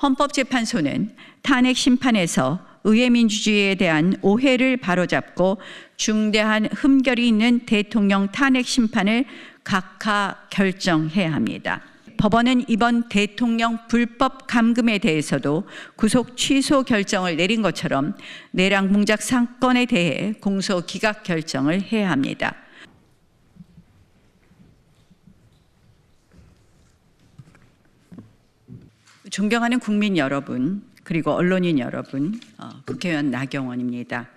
헌법재판소는 탄핵 심판에서 의회 민주주의에 대한 오해를 바로잡고 중대한 흠결이 있는 대통령 탄핵 심판을 각하 결정해야 합니다. 법원은 이번 대통령 불법 감금에 대해서도 구속 취소 결정을 내린 것처럼 내란 공작 사건에 대해 공소 기각 결정을 해야 합니다. 존경하는 국민 여러분, 그리고 언론인 여러분, 국회의원 나경원입니다.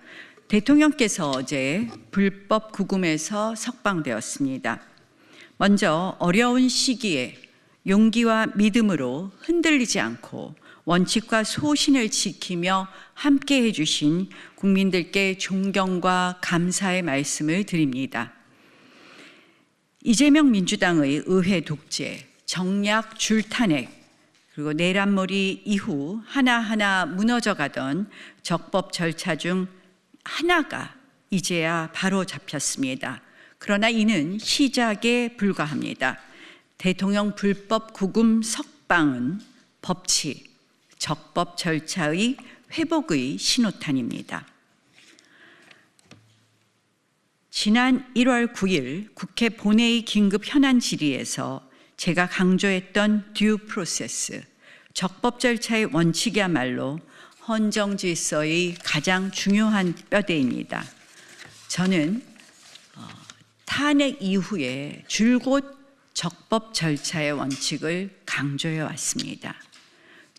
대통령께서 어제 불법 구금에서 석방되었습니다. 먼저 어려운 시기에 용기와 믿음으로 흔들리지 않고 원칙과 소신을 지키며 함께 해주신 국민들께 존경과 감사의 말씀을 드립니다. 이재명 민주당의 의회 독재, 정략 줄탄핵, 그리고 내란몰이 이후 하나하나 무너져가던 적법 절차 중 하나가 이제야 바로 잡혔습니다. 그러나 이는 시작에 불과합니다. 대통령 불법 구금 석방은 법치, 적법 절차의 회복의 신호탄입니다. 지난 1월 9일 국회 본회의 긴급 현안 질의에서 제가 강조했던 듀 프로세스, 적법 절차의 원칙이야말로 헌정 질서의 가장 중요한 뼈대입니다. 저는 탄핵 이후에 줄곧 적법 절차의 원칙을 강조해 왔습니다.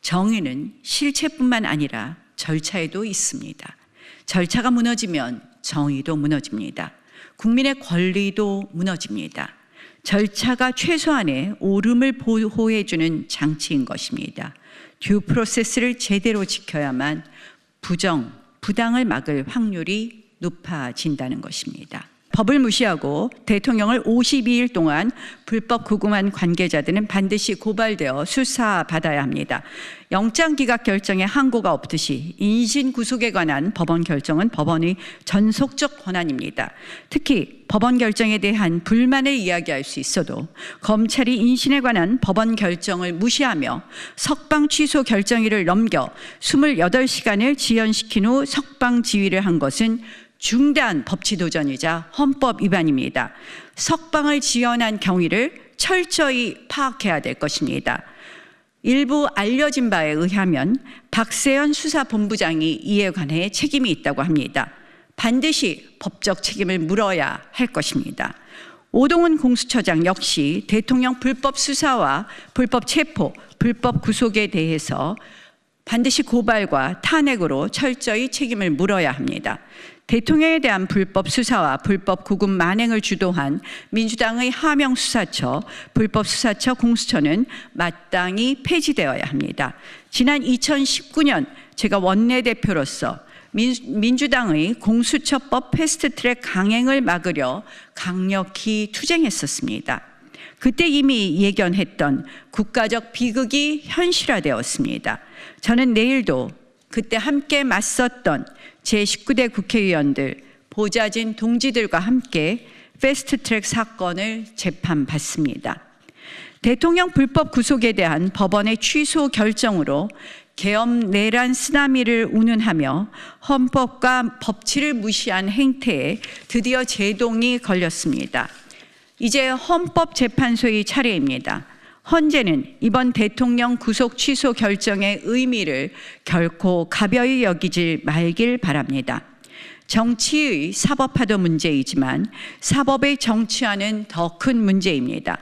정의는 실체뿐만 아니라 절차에도 있습니다. 절차가 무너지면 정의도 무너집니다. 국민의 권리도 무너집니다. 절차가 최소한의 옳음을 보호해주는 장치인 것입니다. 듀 프로세스를 제대로 지켜야만 부정, 부당을 막을 확률이 높아진다는 것입니다. 법을 무시하고 대통령을 52일 동안 불법 구금한 관계자들은 반드시 고발되어 수사받아야 합니다. 영장 기각 결정에 항고가 없듯이 인신 구속에 관한 법원 결정은 법원의 전속적 권한입니다. 특히 법원 결정에 대한 불만을 이야기할 수 있어도 검찰이 인신에 관한 법원 결정을 무시하며 석방 취소 결정일을 넘겨 28시간을 지연시킨 후 석방 지휘를 한 것은 중대한 법치 도전이자 헌법 위반입니다. 석방을 지연한 경위를 철저히 파악해야 될 것입니다. 일부 알려진 바에 의하면 박세현 수사본부장이 이에 관해 책임이 있다고 합니다. 반드시 법적 책임을 물어야 할 것입니다. 오동훈 공수처장 역시 대통령 불법 수사와 불법 체포, 불법 구속에 대해서 반드시 고발과 탄핵으로 철저히 책임을 물어야 합니다. 대통령에 대한 불법 수사와 불법 구금 만행을 주도한 민주당의 하명수사처, 불법수사처 공수처는 마땅히 폐지되어야 합니다. 지난 2019년 제가 원내대표로서 민주당의 공수처법 패스트트랙 강행을 막으려 강력히 투쟁했었습니다. 그때 이미 예견했던 국가적 비극이 현실화되었습니다. 저는 내일도 그때 함께 맞섰던 제19대 국회의원들, 보좌진 동지들과 함께 패스트트랙 사건을 재판받습니다. 대통령 불법 구속에 대한 법원의 취소 결정으로 계엄 내란 쓰나미를 운운하며 헌법과 법치를 무시한 행태에 드디어 제동이 걸렸습니다. 이제 헌법재판소의 차례입니다. 헌재는 이번 대통령 구속 취소 결정의 의미를 결코 가벼이 여기지 말길 바랍니다. 정치의 사법화도 문제이지만 사법의 정치화는 더 큰 문제입니다.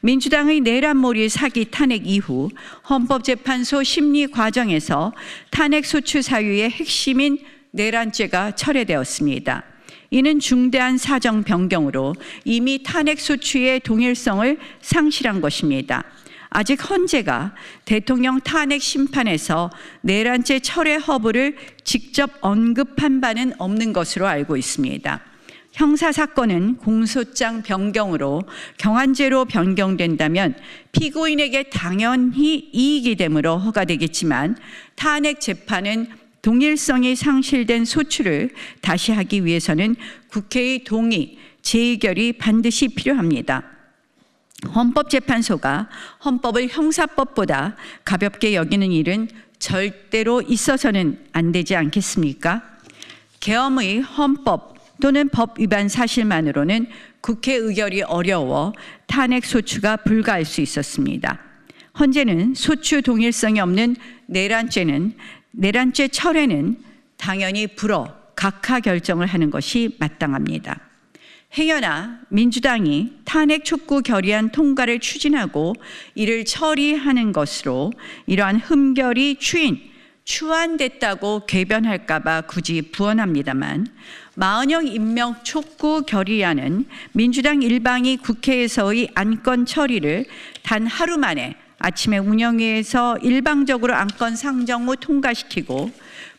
민주당의 내란몰이 사기 탄핵 이후 헌법재판소 심리 과정에서 탄핵 소추 사유의 핵심인 내란죄가 철회되었습니다. 이는 중대한 사정 변경으로 이미 탄핵 소추의 동일성을 상실한 것입니다. 아직 헌재가 대통령 탄핵 심판에서 내란죄 철회 허브를 직접 언급한 바는 없는 것으로 알고 있습니다. 형사사건은 공소장 변경으로 경한죄로 변경된다면 피고인에게 당연히 이익이 되므로 허가되겠지만 탄핵 재판은 동일성이 상실된 소추를 다시 하기 위해서는 국회의 동의, 재의결이 반드시 필요합니다. 헌법재판소가 헌법을 형사법보다 가볍게 여기는 일은 절대로 있어서는 안 되지 않겠습니까? 계엄의 헌법 또는 법 위반 사실만으로는 국회 의결이 어려워 탄핵 소추가 불가할 수 있었습니다. 헌재는 소추 동일성이 없는 내란죄 철회는 당연히 불어 각하 결정을 하는 것이 마땅합니다. 행여나 민주당이 탄핵 촉구 결의안 통과를 추진하고 이를 처리하는 것으로 이러한 흠결이 추안됐다고 궤변할까 봐 굳이 부언합니다만, 마은영 임명 촉구 결의안은 민주당 일방이 국회에서의 안건 처리를 단 하루 만에 아침에 운영위에서 일방적으로 안건 상정 후 통과시키고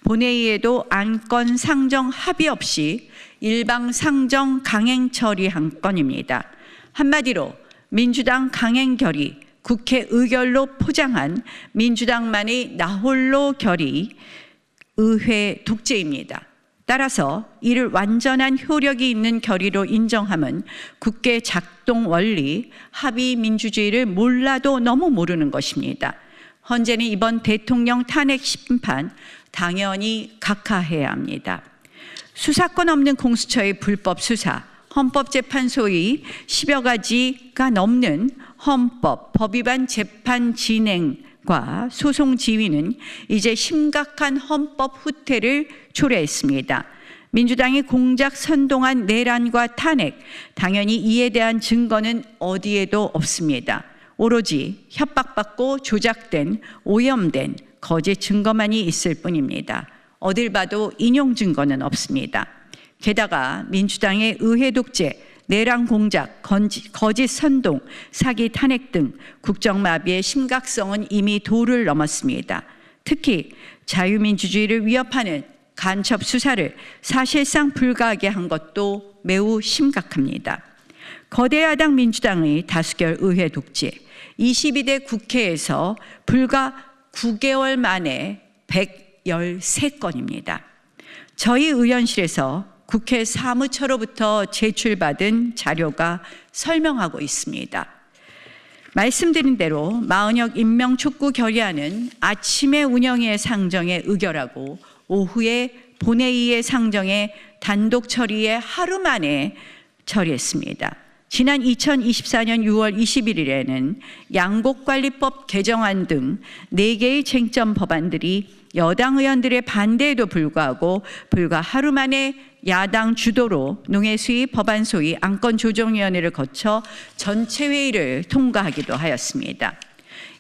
본회의에도 안건 상정 합의 없이 일방 상정 강행 처리한 건입니다. 한마디로 민주당 강행 결의, 국회 의결로 포장한 민주당만의 나홀로 결의, 의회 독재입니다. 따라서 이를 완전한 효력이 있는 결의로 인정함은 국회 작동 원리, 합의 민주주의를 몰라도 너무 모르는 것입니다. 헌재는 이번 대통령 탄핵 심판 당연히 각하해야 합니다. 수사권 없는 공수처의 불법 수사, 헌법재판소의 10여 가지가 넘는 헌법, 법 위반 재판 진행과 소송 지휘는 이제 심각한 헌법 후퇴를 초래했습니다. 민주당이 공작 선동한 내란과 탄핵, 당연히 이에 대한 증거는 어디에도 없습니다. 오로지 협박받고 조작된, 오염된 거짓 증거만이 있을 뿐입니다. 어딜 봐도 인용 증거는 없습니다. 게다가 민주당의 의회 독재, 내란 공작, 거짓 선동, 사기 탄핵 등 국정마비의 심각성은 이미 도를 넘었습니다. 특히 자유민주주의를 위협하는 간첩 수사를 사실상 불가하게 한 것도 매우 심각합니다. 거대 야당 민주당의 다수결 의회 독재, 22대 국회에서 불과 9개월 만에 113건입니다. 저희 의원실에서 국회 사무처로부터 제출받은 자료가 설명하고 있습니다. 말씀드린 대로 마은혁 임명 촉구 결의안은 아침에 운영위의 상정에 의결하고 오후에 본회의의 상정에 단독 처리에 하루 만에 처리했습니다. 지난 2024년 6월 21일에는 양곡관리법 개정안 등 4개의 쟁점 법안들이 여당 의원들의 반대에도 불구하고 불과 하루 만에 야당 주도로 농해수위 법안소위 안건조정위원회를 거쳐 전체 회의를 통과하기도 하였습니다.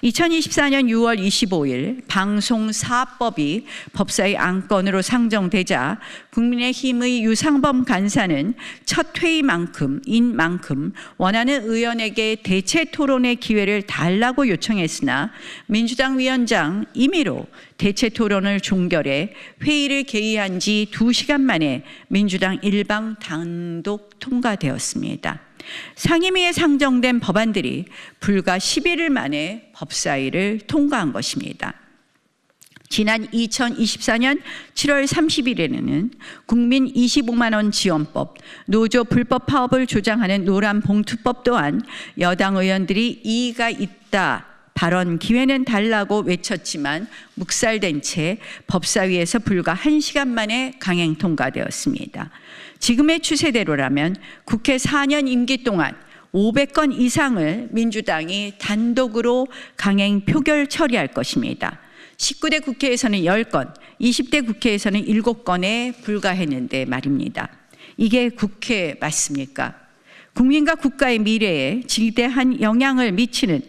2024년 6월 25일 방송사업법이 법사위 안건으로 상정되자 국민의힘의 유상범 간사는 첫 회의인 만큼 원하는 의원에게 대체 토론의 기회를 달라고 요청했으나 민주당 위원장 임의로 대체 토론을 종결해 회의를 개의한 지 2시간 만에 민주당 일방 단독 통과되었습니다. 상임위에 상정된 법안들이 불과 11일 만에 법사위를 통과한 것입니다. 지난 2024년 7월 30일에는 국민 25만 원 지원법, 노조 불법 파업을 조장하는 노란봉투법 또한 여당 의원들이 이의가 있다, 발언 기회는 달라고 외쳤지만 묵살된 채 법사위에서 불과 1시간 만에 강행 통과되었습니다. 지금의 추세대로라면 국회 4년 임기 동안 500건 이상을 민주당이 단독으로 강행 표결 처리할 것입니다. 19대 국회에서는 10건, 20대 국회에서는 7건에 불과했는데 말입니다. 이게 국회 맞습니까? 국민과 국가의 미래에 지대한 영향을 미치는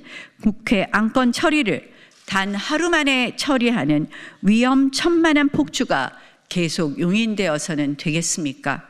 국회 안건 처리를 단 하루 만에 처리하는 위험천만한 폭주가 계속 용인되어서는 되겠습니까?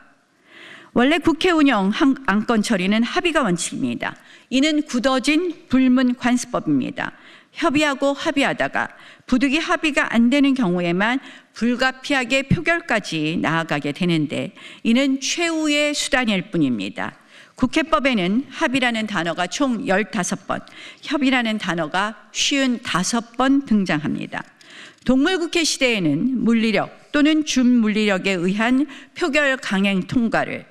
원래 국회 운영 안건 처리는 합의가 원칙입니다. 이는 굳어진 불문 관습법입니다. 협의하고 합의하다가 부득이 합의가 안 되는 경우에만 불가피하게 표결까지 나아가게 되는데 이는 최후의 수단일 뿐입니다. 국회법에는 합의라는 단어가 총 15번, 협의라는 단어가 55번 등장합니다. 동물국회 시대에는 물리력 또는 준물리력에 의한 표결 강행 통과를,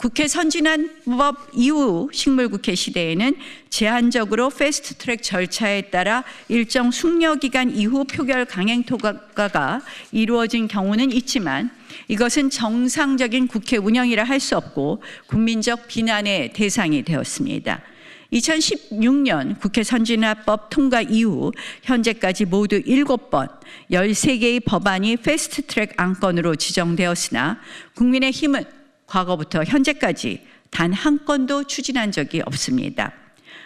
국회 선진화법 이후 식물국회 시대에는 제한적으로 패스트트랙 절차에 따라 일정 숙려기간 이후 표결 강행 통과가 이루어진 경우는 있지만 이것은 정상적인 국회 운영이라 할 수 없고 국민적 비난의 대상이 되었습니다. 2016년 국회 선진화법 통과 이후 현재까지 모두 7번 13개의 법안이 패스트트랙 안건으로 지정되었으나 국민의힘은 과거부터 현재까지 단 한 건도 추진한 적이 없습니다.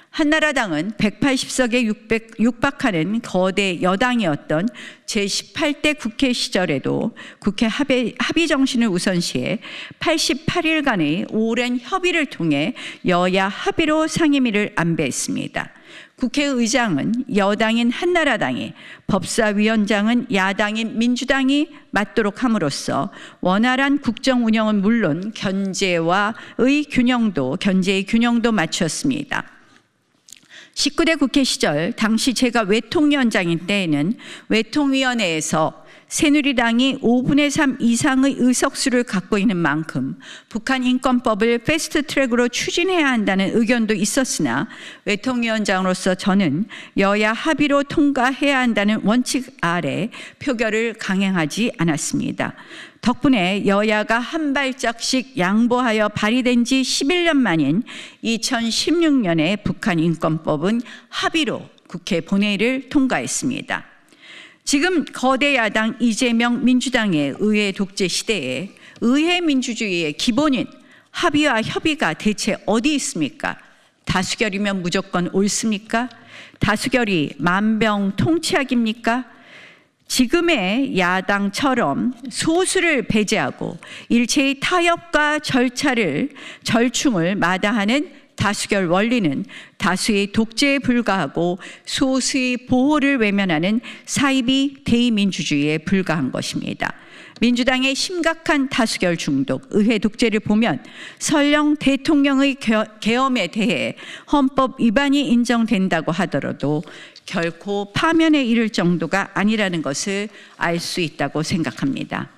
한나라당은 180석에 육박하는 거대 여당이었던 제18대 국회 시절에도 국회 합의 정신을 우선시해 88일간의 오랜 협의를 통해 여야 합의로 상임위를 안배했습니다. 국회의장은 여당인 한나라당이, 법사위원장은 야당인 민주당이 맡도록 함으로써 원활한 국정 운영은 물론 견제의 균형도 맞추었습니다. 19대 국회 시절 당시 제가 외통위원장인 때에는 외통위원회에서 새누리당이 5분의 3 이상의 의석수를 갖고 있는 만큼 북한 인권법을 패스트트랙으로 추진해야 한다는 의견도 있었으나 외통위원장으로서 저는 여야 합의로 통과해야 한다는 원칙 아래 표결을 강행하지 않았습니다. 덕분에 여야가 한 발짝씩 양보하여 발의된 지 11년 만인 2016년에 북한 인권법은 합의로 국회 본회의를 통과했습니다. 지금 거대 야당 이재명 민주당의 의회 독재 시대에 의회 민주주의의 기본인 합의와 협의가 대체 어디 있습니까? 다수결이면 무조건 옳습니까? 다수결이 만병통치약입니까? 지금의 야당처럼 소수를 배제하고 일체의 타협과 절충을 마다하는 다수결 원리는 다수의 독재에 불과하고 소수의 보호를 외면하는 사이비 대의민주주의에 불과한 것입니다. 민주당의 심각한 다수결 중독, 의회 독재를 보면 설령 대통령의 계엄에 대해 헌법 위반이 인정된다고 하더라도 결코 파면에 이를 정도가 아니라는 것을 알 수 있다고 생각합니다.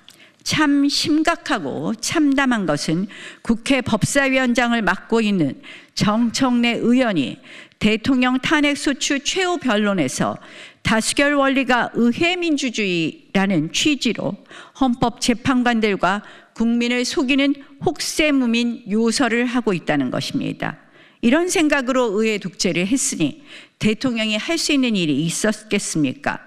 참 심각하고 참담한 것은 국회 법사위원장을 맡고 있는 정청래 의원이 대통령 탄핵소추 최후 변론에서 다수결 원리가 의회 민주주의라는 취지로 헌법재판관들과 국민을 속이는 혹세무민 요설을 하고 있다는 것입니다. 이런 생각으로 의회 독재를 했으니 대통령이 할 수 있는 일이 있었겠습니까?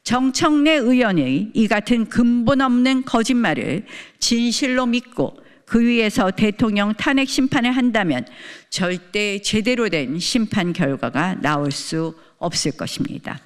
정청래 의원의 이 같은 근본 없는 거짓말을 진실로 믿고 그 위에서 대통령 탄핵 심판을 한다면 절대 제대로 된 심판 결과가 나올 수 없을 것입니다.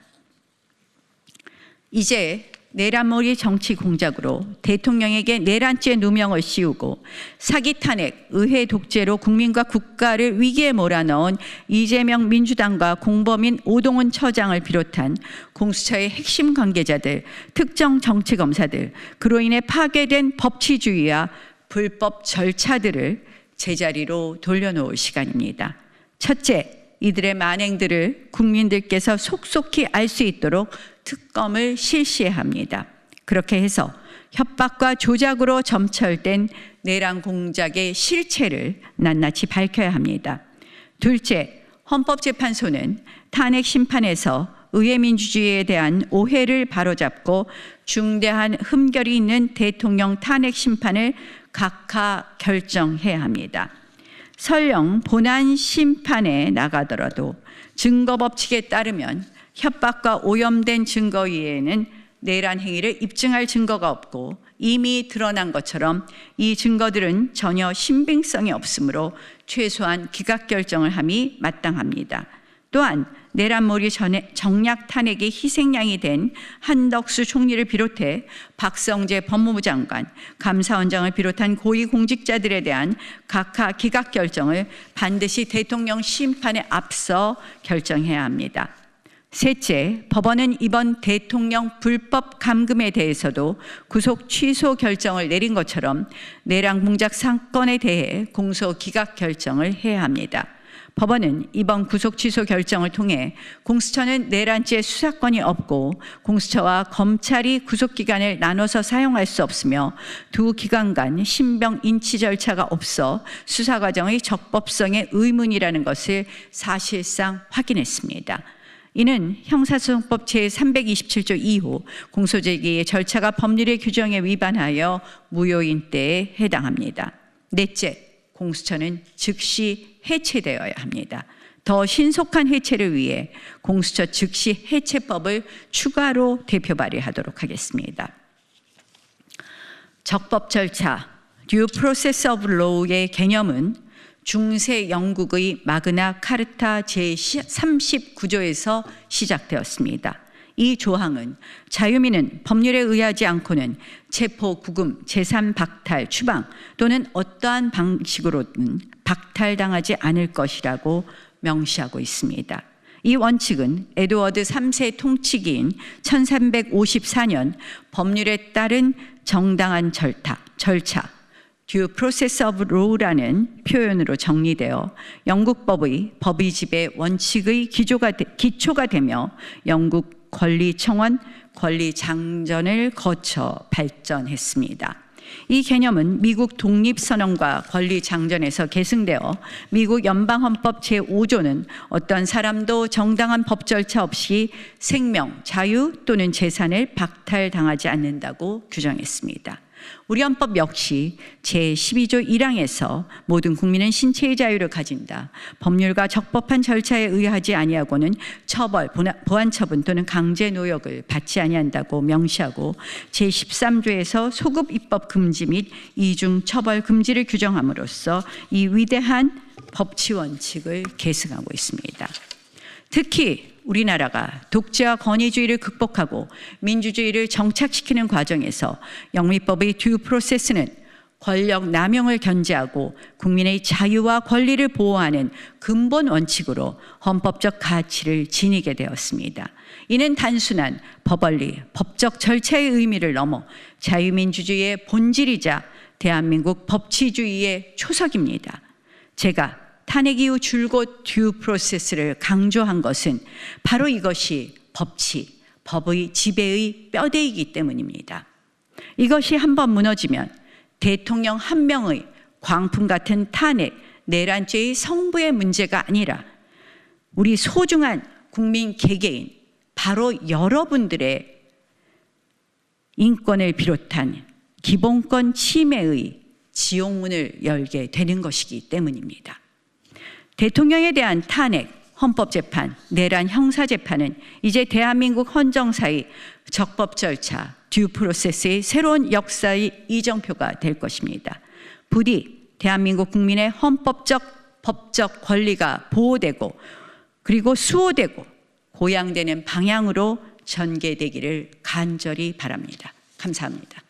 이제 내란몰이 정치 공작으로 대통령에게 내란죄 누명을 씌우고 사기 탄핵, 의회 독재로 국민과 국가를 위기에 몰아넣은 이재명 민주당과 공범인 오동훈 처장을 비롯한 공수처의 핵심 관계자들, 특정 정치검사들, 그로 인해 파괴된 법치주의와 불법 절차들을 제자리로 돌려놓을 시간입니다. 첫째, 이들의 만행들을 국민들께서 속속히 알 수 있도록 특검을 실시해야 합니다. 그렇게 해서 협박과 조작으로 점철된 내란 공작의 실체를 낱낱이 밝혀야 합니다. 둘째, 헌법재판소는 탄핵 심판에서 의회 민주주의에 대한 오해를 바로잡고 중대한 흠결이 있는 대통령 탄핵 심판을 각하 결정해야 합니다. 설령 본안 심판에 나가더라도 증거 법칙에 따르면 협박과 오염된 증거 외에는 내란 행위를 입증할 증거가 없고 이미 드러난 것처럼 이 증거들은 전혀 신빙성이 없으므로 최소한 기각 결정을 함이 마땅합니다. 또한 내란몰이 정략 탄핵의 희생양이 된 한덕수 총리를 비롯해 박성재 법무부 장관, 감사원장을 비롯한 고위공직자들에 대한 각하 기각 결정을 반드시 대통령 심판에 앞서 결정해야 합니다. 셋째, 법원은 이번 대통령 불법 감금에 대해서도 구속 취소 결정을 내린 것처럼 내란 공작 사건에 대해 공소 기각 결정을 해야 합니다. 법원은 이번 구속 취소 결정을 통해 공수처는 내란죄 수사권이 없고 공수처와 검찰이 구속기간을 나눠서 사용할 수 없으며 두 기관 간 신병 인치 절차가 없어 수사 과정의 적법성에 의문이라는 것을 사실상 확인했습니다. 이는 형사소송법 제327조 2호 공소제기의 절차가 법률의 규정에 위반하여 무효인대에 해당합니다. 넷째, 공수처는 즉시 해체되어야 합니다. 더 신속한 해체를 위해 공수처 즉시 해체법을 추가로 대표 발의하도록 하겠습니다. 적법 절차, Due Process of Law의 개념은 중세 영국의 마그나 카르타 제39조에서 시작되었습니다. 이 조항은 자유민은 법률에 의하지 않고는 체포, 구금, 재산 박탈, 추방 또는 어떠한 방식으로든 박탈당하지 않을 것이라고 명시하고 있습니다. 이 원칙은 에드워드 3세 통치기인 1354년 법률에 따른 정당한 절차 Due Process of Law라는 표현으로 정리되어 영국법의 법의집의 원칙의 기초가 되며 영국 권리청원, 권리장전을 거쳐 발전했습니다. 이 개념은 미국 독립선언과 권리장전에서 계승되어 미국 연방헌법 제5조는 어떤 사람도 정당한 법 절차 없이 생명, 자유 또는 재산을 박탈당하지 않는다고 규정했습니다. 우리 헌법 역시 제12조 1항에서 모든 국민은 신체의 자유를 가진다. 법률과 적법한 절차에 의하지 아니하고는 처벌, 보안처분 또는 강제 노역을 받지 아니한다고 명시하고 제13조에서 소급 입법 금지 및 이중 처벌 금지를 규정함으로써 이 위대한 법치 원칙을 계승하고 있습니다. 특히 우리나라가 독재와 권위주의를 극복하고 민주주의를 정착시키는 과정에서 영미법의 듀 프로세스는 권력 남용을 견제하고 국민의 자유와 권리를 보호하는 근본 원칙으로 헌법적 가치를 지니게 되었습니다. 이는 단순한 법원리, 법적 절차의 의미를 넘어 자유민주주의의 본질이자 대한민국 법치주의의 초석입니다. 제가 탄핵 이후 줄곧 듀 프로세스를 강조한 것은 바로 이것이 법치, 법의 지배의 뼈대이기 때문입니다. 이것이 한번 무너지면 대통령 한 명의 광풍 같은 탄핵, 내란죄의 성부의 문제가 아니라 우리 소중한 국민 개개인, 바로 여러분들의 인권을 비롯한 기본권 침해의 지옥문을 열게 되는 것이기 때문입니다. 대통령에 대한 탄핵, 헌법재판, 내란 형사재판은 이제 대한민국 헌정사의 적법 절차, 듀 프로세스의 새로운 역사의 이정표가 될 것입니다. 부디 대한민국 국민의 헌법적, 법적 권리가 보호되고 그리고 수호되고 고양되는 방향으로 전개되기를 간절히 바랍니다. 감사합니다.